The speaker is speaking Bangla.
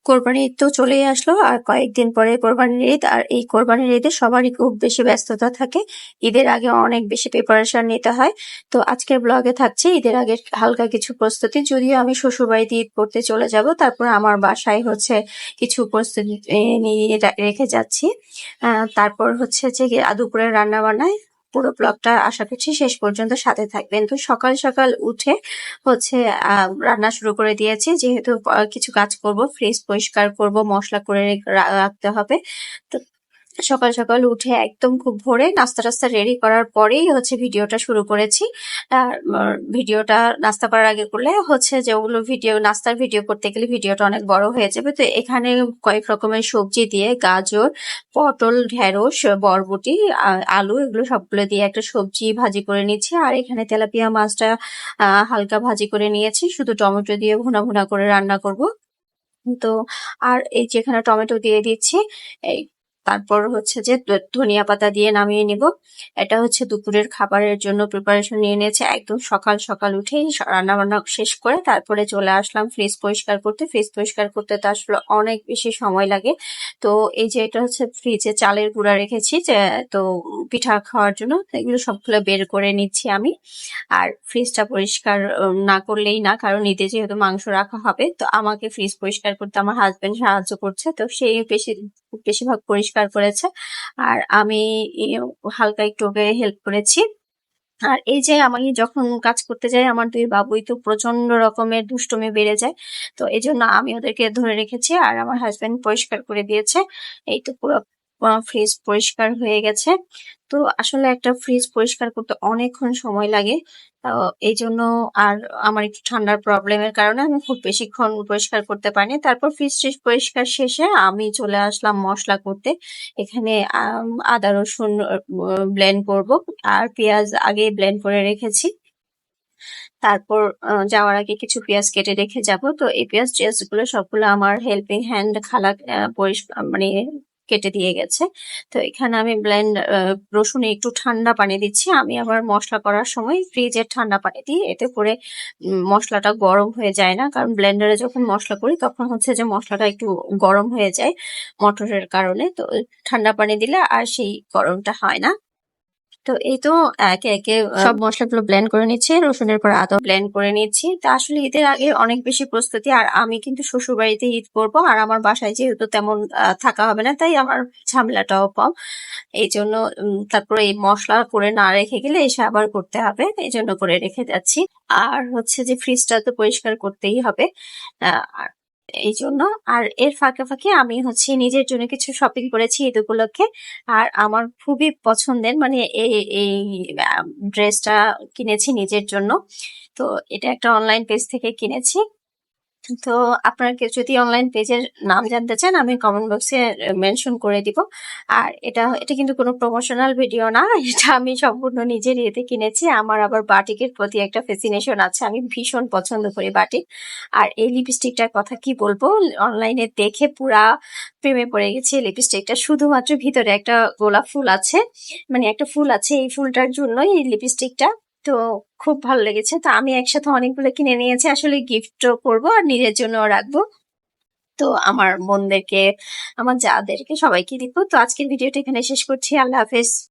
কোরবানির ঈদ তো চলেই আসলো আর কয়েকদিন পরে কোরবানির ঈদ। আর এই কোরবানির ঈদে সবারই খুব বেশি ব্যস্ততা থাকে। ঈদের আগে অনেক বেশি প্রিপারেশন নিতে হয়। তো আজকের ব্লগে থাকছে ঈদের আগে হালকা কিছু প্রস্তুতি। যদিও আমি শ্বশুরবাড়িতে ঈদ করতে চলে যাব, তারপর আমার বাসায় হচ্ছে কিছু প্রস্তুতি নিয়ে রেখে যাচ্ছি। তারপর হচ্ছে যে দুপুরের রান্না বান্নায় পুরো ব্লগটা আশা করছি শেষ পর্যন্ত সাথে থাকবেন। তো সকাল সকাল উঠে হচ্ছে রান্না শুরু করে দিয়েছি, যেহেতু কিছু কাজ করব, ফ্রিজ পরিষ্কার করব, মশলা করে রাখতে হবে। তো সকাল সকাল উঠে একদম খুব ভোরে নাস্তা টাস্তা রেডি করার পরেই হচ্ছে ভিডিওটা শুরু করেছি। আর ভিডিওটা নাস্তা করার আগে করলে হচ্ছে যে ওগুলো নাস্তার ভিডিও করতে গেলে ভিডিওটা অনেক বড় হয়ে যাবে। তো এখানে কয়েক রকমের সবজি দিয়ে, গাজর, পটল, ঢেঁড়স, বরবটি, আলু, এগুলো সবগুলো দিয়ে একটা সবজি ভাজি করে নিচ্ছি। আর এখানে তেলাপিয়া মাছটা হালকা ভাজি করে নিয়েছি, শুধু টমেটো দিয়ে ভুনা ভুনা করে রান্না করব। তো আর এই যেখানে টমেটো দিয়ে দিচ্ছি, এই তারপর হচ্ছে যে ধনিয়া পাতা দিয়ে নামিয়ে নিব। এটা হচ্ছে দুপুরের খাবারের জন্য প্রিপারেশন নিয়ে নিয়েছে। একদম সকাল সকাল উঠেই রান্না বান্না শেষ করে তারপরে চলে আসলাম ফ্রিজ পরিষ্কার করতে। ফ্রিজ পরিষ্কার করতে তো আসলে অনেক বেশি সময় লাগে। তো এই যে এটা হচ্ছে ফ্রিজে চালের গুঁড়া রেখেছি, যে তো পিঠা খাওয়ার জন্য, এগুলো সবগুলো বের করে নিচ্ছি আমি। আর ফ্রিজটা পরিষ্কার না করলেই না, কারণ ঈদে যেহেতু মাংস রাখা হবে, তো আমাকে ফ্রিজ পরিষ্কার করতে আমার হাজবেন্ড সাহায্য করছে, তো সেই বেশিরভাগ পরিষ্কার করেছে। আর আমি হালকা একটু ওকে হেল্প করেছি। আর এই যে আমি যখন কাজ করতে যাই, আমার দুই বাবুই তো প্রচন্ড রকমের দুষ্টুমি বেড়ে যায়। তো এই জন্য আমি ওদেরকে ধরে রেখেছি আর আমার হাজবেন্ড পরিষ্কার করে দিয়েছে। এই তো পুরো ফ্রিজ পরিষ্কার হয়ে গেছে। তো আসলে একটা ফ্রিজ পরিষ্কার করতে অনেকক্ষণ সময় লাগে। তো এই জন্য, আর আমার একটু ঠান্ডার প্রবলেমের কারণে আমি খুব বেশিক্ষণ পরিষ্কার করতে পারিনি। তারপর ফ্রিজ পরিষ্কার শেষে আমি চলে আসলাম মশলা করতে। এখানে আদা রসুন ব্লেন্ড করব, আর পেঁয়াজ আগে ব্লেন্ড করে রেখেছি। তারপর যাওয়ার আগে কিছু পেঁয়াজ কেটে রেখে যাব। তো এই পেঁয়াজ টিয়াজ গুলো সবগুলো আমার হেল্পিং হ্যান্ড খালা মানে কেটে দিয়ে গেছে। তো এখানে আমি রসুনে একটু ঠান্ডা পানি দিচ্ছি। আমি আবার মশলা করার সময় ফ্রিজের ঠান্ডা পানি দিই, এতে করে মশলাটা গরম হয়ে যায় না। কারণ ব্লেন্ডারে যখন মশলা করি তখন হচ্ছে যে মশলাটা একটু গরম হয়ে যায় মটরের কারণে। তো ঠান্ডা পানি দিলে আর সেই গরমটা হয় না। তো এই তো একে একে সব মশলাগুলো ব্লেন্ড করে নিচ্ছি, রসুনের পর আদা ব্লেন্ড করে নিচ্ছি। তা আসলে ঈদের আগে অনেক বেশি প্রস্তুতি। আর আমি কিন্তু শ্বশুর বাড়িতে ঈদ করবো, আর আমার বাসায় যেহেতু তেমন থাকা হবে না, তাই আমার ঝামেলাটাও কম। এই জন্য তারপরে এই মশলা করে না রেখে গেলে এসে আবার করতে হবে, এই জন্য করে রেখে যাচ্ছি। আর হচ্ছে যে ফ্রিজটা তো পরিষ্কার করতেই হবে। আর এই জন্য, আর এর ফাঁকে ফাঁকে আমি হচ্ছে নিজের জন্য কিছু শপিং করেছি ঈদ উপলক্ষে। আর আমার খুবই পছন্দের, মানে এই এই ড্রেসটা কিনেছি নিজের জন্য। তো এটা একটা অনলাইন পেজ থেকে কিনেছি। তো আপনারা কেউ যদি অনলাইন পেজের নাম জানতে চান, আমি কমেন্ট বক্সে মেনশন করে দিব। আর এটা কিন্তু কোনো প্রমোশনাল ভিডিও না, এটা আমি সম্পূর্ণ নিজের ইয়েতে কিনেছি। আমার আবার বাটিকের প্রতি একটা ফ্যাসিনেশন আছে, আমি ভীষণ পছন্দ করি বাটিক। আর এই লিপস্টিকটার কথা কি বলবো, অনলাইনে দেখে পুরা প্রেমে পড়ে গেছি। লিপস্টিকটা শুধুমাত্র ভিতরে একটা গোলাপ ফুল আছে, মানে একটা ফুল আছে, এই ফুলটার জন্যই এই লিপস্টিকটা। তো খুব ভালো লেগেছে। তো আমি একসাথে অনেকগুলো কিনে নিয়েছি, আসলে গিফটও করবো আর নিজের জন্য রাখবো। তো আমার বোনদেরকে, আমার যাদেরকে সবাইকে দিব। তো আজকের ভিডিওটা এখানে শেষ করছি। আল্লাহ হাফেজ।